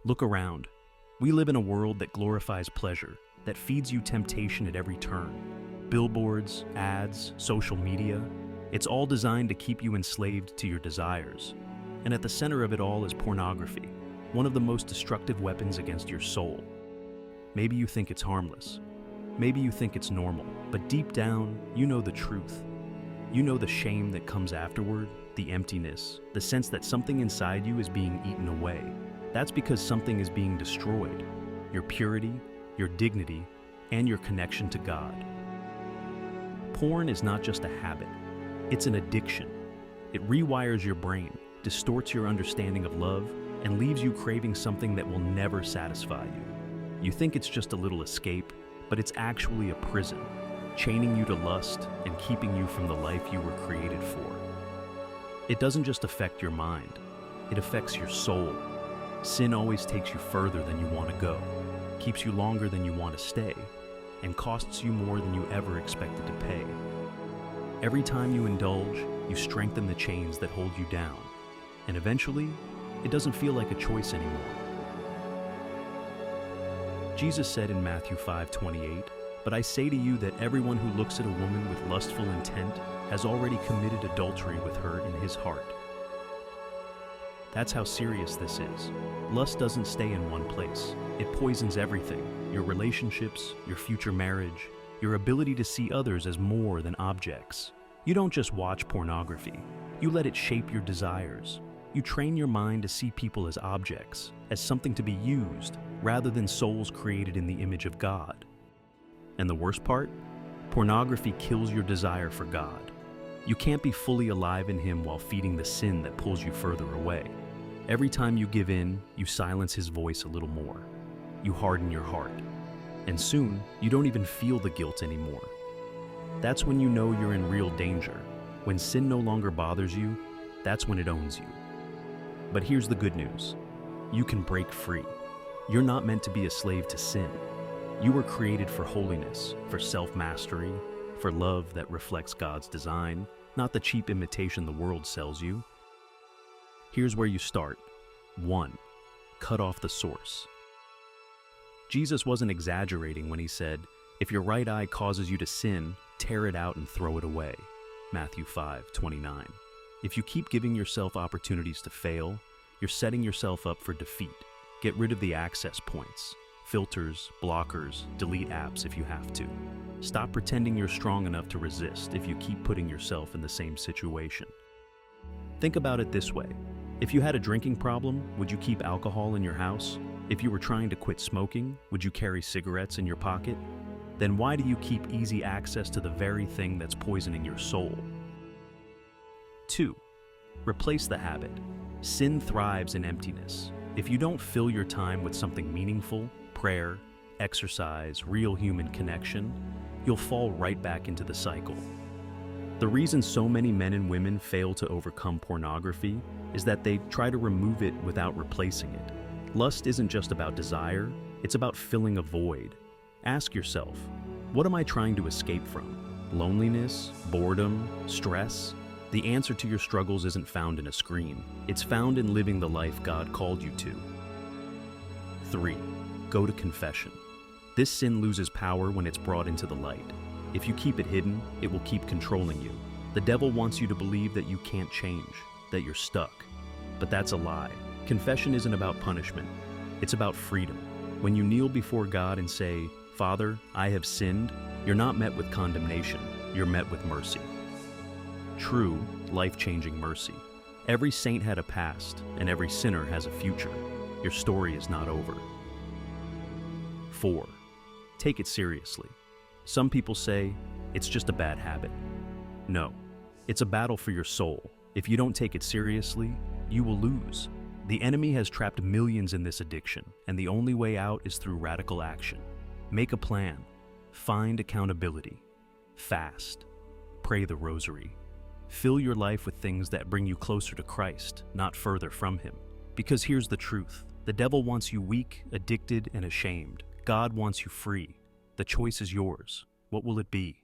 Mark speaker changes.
Speaker 1: Look around. We live in a world that glorifies pleasure, that feeds you temptation at every turn. Billboards, ads, social media, it's all designed to keep you enslaved to your desires. And at the center of it all is pornography, one of the most destructive weapons against your soul. Maybe you think it's harmless. Maybe you think it's normal, but deep down, you know the truth. You know the shame that comes afterward, the emptiness, the sense that something inside you is being eaten away. That's because something is being destroyed. Your purity, your dignity, and your connection to God. Porn is not just a habit, it's an addiction. It rewires your brain, distorts your understanding of love, and leaves you craving something that will never satisfy you. You think it's just a little escape, but it's actually a prison, chaining you to lust and keeping you from the life you were created for. It doesn't just affect your mind, it affects your soul. Sin always takes you further than you want to go, keeps you longer than you want to stay, and costs you more than you ever expected to pay. Every time you indulge, you strengthen the chains that hold you down, and eventually, it doesn't feel like a choice anymore. Jesus said in Matthew 5:28, "But I say to you that everyone who looks at a woman with lustful intent has already committed adultery with her in his heart." That's how serious this is. Lust doesn't stay in one place. It poisons everything: your relationships, your future marriage, your ability to see others as more than objects. You don't just watch pornography. You let it shape your desires. You train your mind to see people as objects, as something to be used, rather than souls created in the image of God. And the worst part? Pornography kills your desire for God. You can't be fully alive in Him while feeding the sin that pulls you further away. Every time you give in, you silence His voice a little more. You harden your heart. And soon, you don't even feel the guilt anymore. That's when you know you're in real danger. When sin no longer bothers you, that's when it owns you. But here's the good news. You can break free. You're not meant to be a slave to sin. You were created for holiness, for self-mastery, for love that reflects God's design, not the cheap imitation the world sells you. Here's where you start. 1. Cut off the source. Jesus wasn't exaggerating when He said, "If your right eye causes you to sin, tear it out and throw it away." Matthew 5:29. If you keep giving yourself opportunities to fail, you're setting yourself up for defeat. Get rid of the access points. Filters, blockers, delete apps if you have to. Stop pretending you're strong enough to resist if you keep putting yourself in the same situation. Think about it this way. If you had a drinking problem, would you keep alcohol in your house? If you were trying to quit smoking, would you carry cigarettes in your pocket? Then why do you keep easy access to the very thing that's poisoning your soul? 2. Replace the habit. Sin thrives in emptiness. If you don't fill your time with something meaningful, prayer, exercise, real human connection, you'll fall right back into the cycle. The reason so many men and women fail to overcome pornography is that they try to remove it without replacing it. Lust isn't just about desire, it's about filling a void. Ask yourself, what am I trying to escape from? Loneliness? Boredom? Stress? The answer to your struggles isn't found in a screen. It's found in living the life God called you to. 3. Go to confession. This sin loses power when it's brought into the light. If you keep it hidden, it will keep controlling you. The devil wants you to believe that you can't change, that you're stuck. But that's a lie. Confession isn't about punishment. It's about freedom. When you kneel before God and say, "Father, I have sinned," you're not met with condemnation. You're met with mercy. True, life-changing mercy. Every saint had a past, and every sinner has a future. Your story is not over. 4. Take it seriously. Some people say, it's just a bad habit. No, it's a battle for your soul. If you don't take it seriously, you will lose. The enemy has trapped millions in this addiction, and the only way out is through radical action. Make a plan. Find accountability. Fast. Pray the rosary. Fill your life with things that bring you closer to Christ, not further from Him. Because here's the truth. The devil wants you weak, addicted, and ashamed. God wants you free. The choice is yours. What will it be?